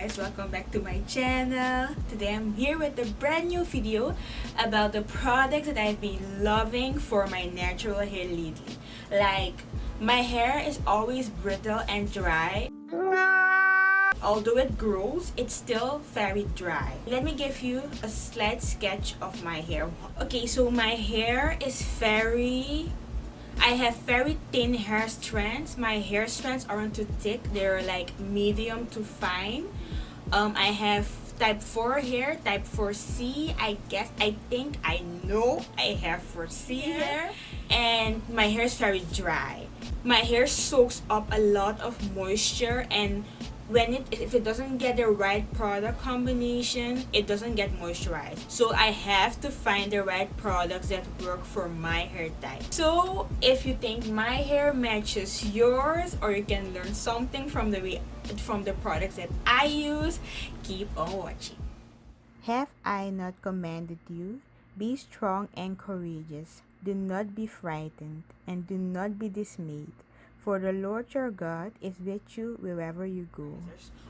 guys, welcome back to my channel. Today I'm here with a brand new video about the products that I've been loving for my natural hair lately. Like, my hair is always brittle and dry. Although it grows, it's still very dry. Let me give you a slight sketch of my hair. Okay, so my hair is I have very thin hair strands. My hair strands aren't too thick. They're like medium to fine. I have type 4 hair, type 4C. I think I know I have 4C hair. And my hair is very dry. My hair soaks up a lot of moisture, and if it doesn't get the right product combination, it doesn't get moisturized. So I have to find the right products that work for my hair type. So if you think my hair matches yours, or you can learn something from the products that I use, keep on watching. Have I not commanded you? Be strong and courageous. Do not be frightened, and do not be dismayed. For the Lord your God is with you wherever you go.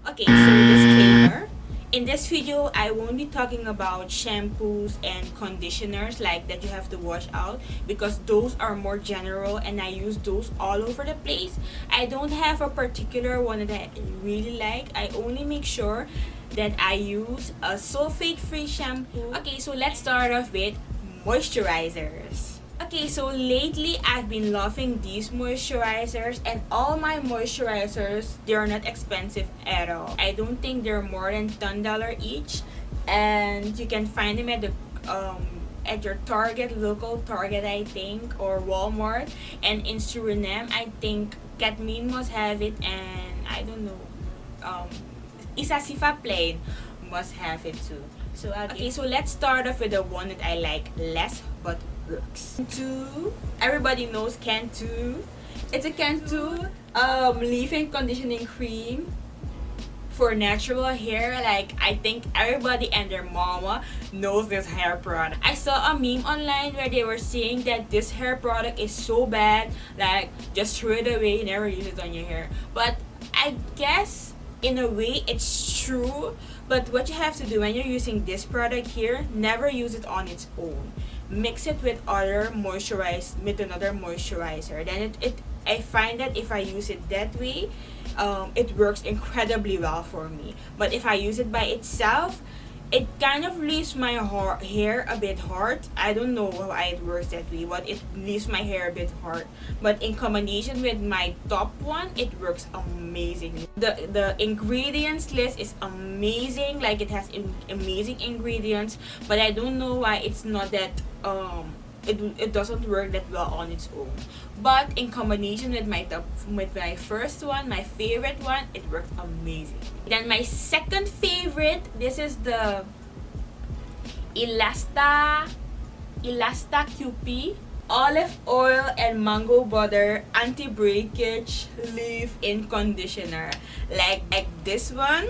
Okay, so disclaimer. In this video, I won't be talking about shampoos and conditioners like that you have to wash out, because those are more general and I use those all over the place. I don't have a particular one that I really like. I only make sure that I use a sulfate-free shampoo. Okay, so let's start off with moisturizers. Okay, so lately I've been loving these moisturizers, and all my moisturizers, they're not expensive at all. I don't think they're more than $10 each, and you can find them at your local Target, I think, or Walmart. And in Suriname, I think Katmeen must have it, and I don't know, Isa Sifa Plain must have it too. So okay, so let's start off with the one that I like less but works. Cantu. Everybody knows Cantu. It's a Cantu leave-in conditioning cream for natural hair. Like, I think everybody and their mama knows this hair product. I saw a meme online where they were saying that this hair product is so bad, like, just throw it away, never use it on your hair. But I guess in a way it's true. But what you have to do when you're using this product here, never use it on its own. Mix it with another moisturizer. Then I find that if I use it that way, it works incredibly well for me. But if I use it by itself, it kind of leaves my hair a bit hard. I don't know why it works that way, but it leaves my hair a bit hard. But in combination with my top one, it works amazingly. The ingredients list is amazing. Like, it has amazing ingredients, but I don't know why it's not that it doesn't work that well on its own. But in combination with my first one, my favorite one, it works amazing. Then my second favorite, this is the Elasta QP olive oil and mango butter anti-breakage leave-in conditioner. Like this one,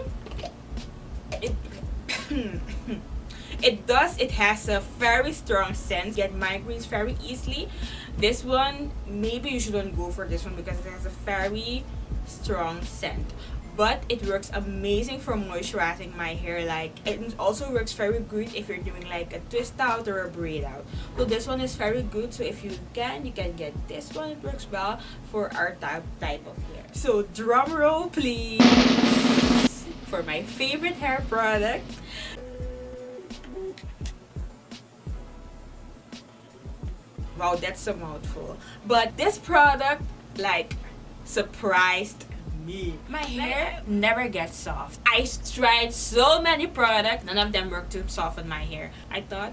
it has a very strong scent. Get migraines very easily. This one, maybe you shouldn't go for this one because it has a very strong scent, but it works amazing for moisturizing my hair. Like, it also works very good if you're doing like a twist out or a braid out. So this one is very good. So if you can get this one. It works well for our type of hair. So drum roll please for my favorite hair product. Wow, that's a mouthful. But this product, like, surprised me. My hair never gets soft. I tried so many products, none of them work to soften my hair. I thought,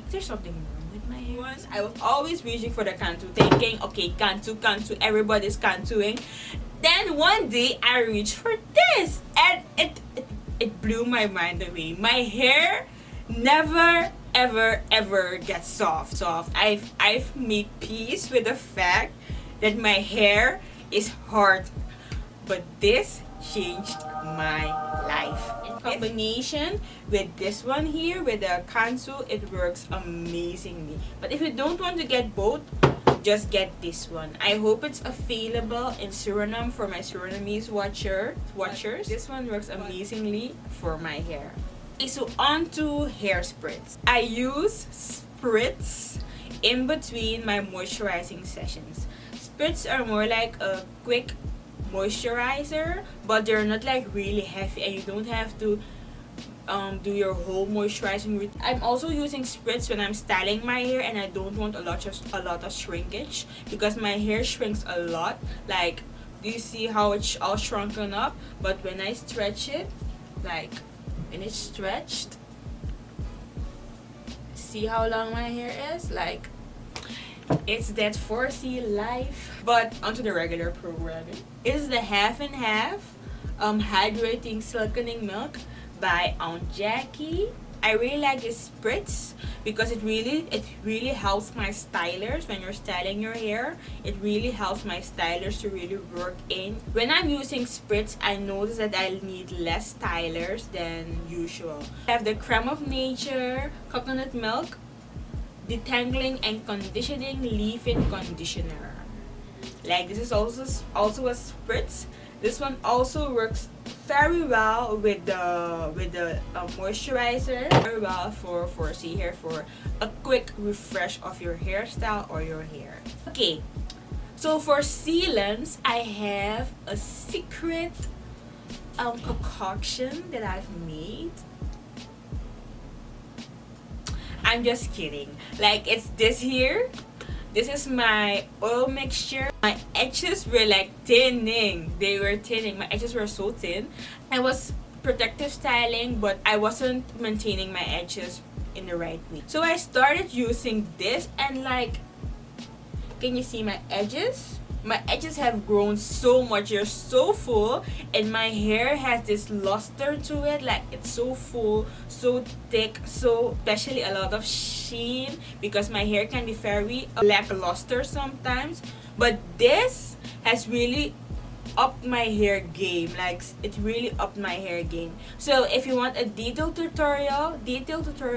is there something wrong with my hair? Once I was always reaching for the Cantu, thinking, okay, Cantu, everybody's Cantuing. Then one day I reached for this, and it blew my mind away. My hair never ever gets soft. I've made peace with the fact that my hair is hard, but this changed my life. In combination with this one here, with the Cantu, it works amazingly. But if you don't want to get both, just get this one. I hope it's available in Suriname for my Surinamese watchers. This one works amazingly for my hair. Okay, so on to hair spritz. I use spritz in between my moisturizing sessions. Spritz are more like a quick moisturizer, but they're not like really heavy, and you don't have to do your whole moisturizing routine. I'm also using spritz when I'm styling my hair and I don't want a lot of shrinkage, because my hair shrinks a lot. Like, do you see how it's all shrunken up? But when I stretch it, like when it's stretched, see how long my hair is? Like, it's that 4C life. But onto the regular programming. It is the half and half hydrating silkening milk by Aunt Jackie. I really like this spritz because it really helps my stylers when you're styling your hair. It really helps my stylers to really work in. When I'm using spritz, I notice that I need less stylers than usual. I have the Creme of Nature coconut milk detangling and conditioning leave-in conditioner. Like, this is also a spritz. This one also works very well with the moisturizer. Very well for 4C hair, for a quick refresh of your hairstyle or your hair. Okay, so for sealants, I have a secret concoction that I've made. I'm just kidding. Like, it's this here. This is my oil mixture. My edges were like thinning. They were thinning. My edges were so thin. I was protective styling, but I wasn't maintaining my edges in the right way. So I started using this, and like, can you see my edges? My edges have grown so much. They're so full, and my hair has this luster to it. Like, it's so full, so thick, so especially a lot of sheen, because my hair can be very lackluster sometimes. But this has really upped my hair game. Like, it really upped my hair game. So if you want a detailed tutorial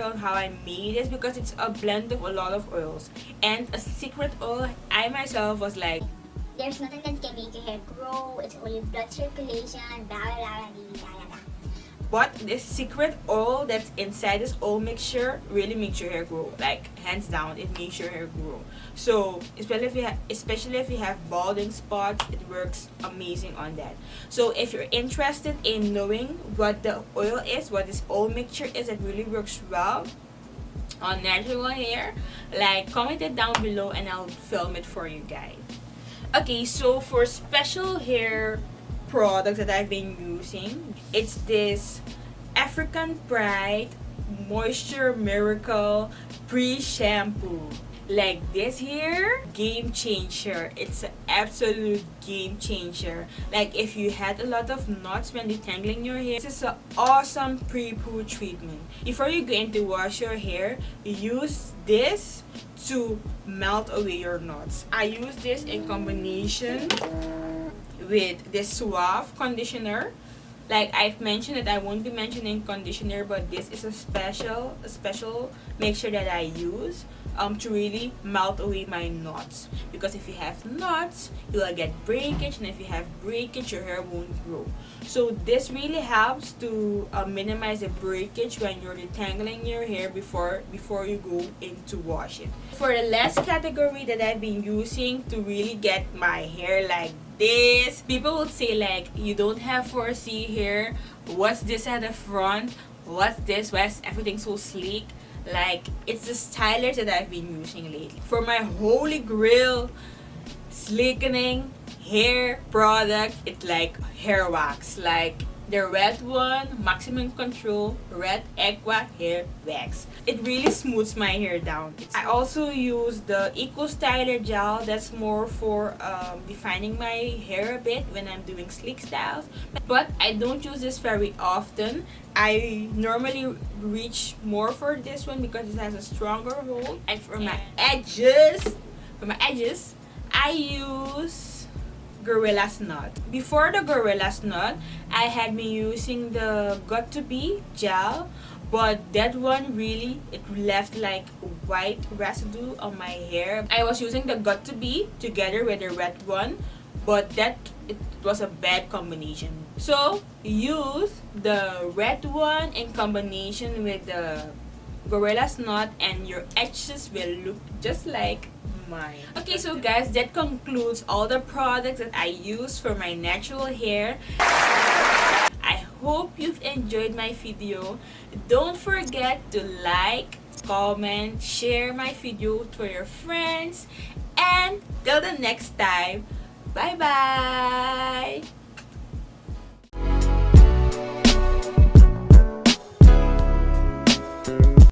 on how I made this, because it's a blend of a lot of oils and a secret oil, I myself was like, there's nothing that can make your hair grow. It's only blood circulation, blah blah blah blah blah. But this secret oil that's inside this oil mixture really makes your hair grow. Like, hands down, it makes your hair grow. So especially if you have balding spots, it works amazing on that. So if you're interested in knowing what the oil is, what this oil mixture is that really works well on natural hair, like, comment it down below and I'll film it for you guys. Okay, so for special hair products that I've been using, it's this African Pride Moisture Miracle Pre-Shampoo. Like, this here, game changer. It's an absolute game changer. Like, if you had a lot of knots when detangling your hair, this is an awesome pre-poo treatment. Before you go in to wash your hair, use this to melt away your knots. I use this in combination with this Suave conditioner. Like, I've mentioned that I won't be mentioning conditioner, but this is a special mixture that I use to really melt away my knots. Because if you have knots, you will get breakage, and if you have breakage, your hair won't grow. So this really helps to minimize the breakage when you're detangling your hair before you go in to wash it. For the last category that I've been using to really get my hair like this, people would say like, you don't have 4C hair, what's this at the front, what's this, why is everything so sleek? Like, it's the stylers that I've been using lately. For my holy grail sleekening hair product, it's like hair wax. Like, the red one, Maximum Control Red Aqua Hair Wax. It really smooths my hair down. I also use the Eco Styler Gel. That's more for defining my hair a bit when I'm doing sleek styles. But I don't use this very often. I normally reach more for this one because it has a stronger hold. And for my edges, I use Gorilla's Nut. Before the Gorilla's Nut, I had been using the Got to Be gel, but that one really, it left like white residue on my hair. I was using the got to be together with the red one, but that it was a bad combination. So use the red one in combination with the Gorilla's Knot and your edges will look just like mine. Okay, so guys, that concludes all the products that I use for my natural hair. I hope you've enjoyed my video. Don't forget to like, comment, share my video to your friends, and till the next time, bye bye!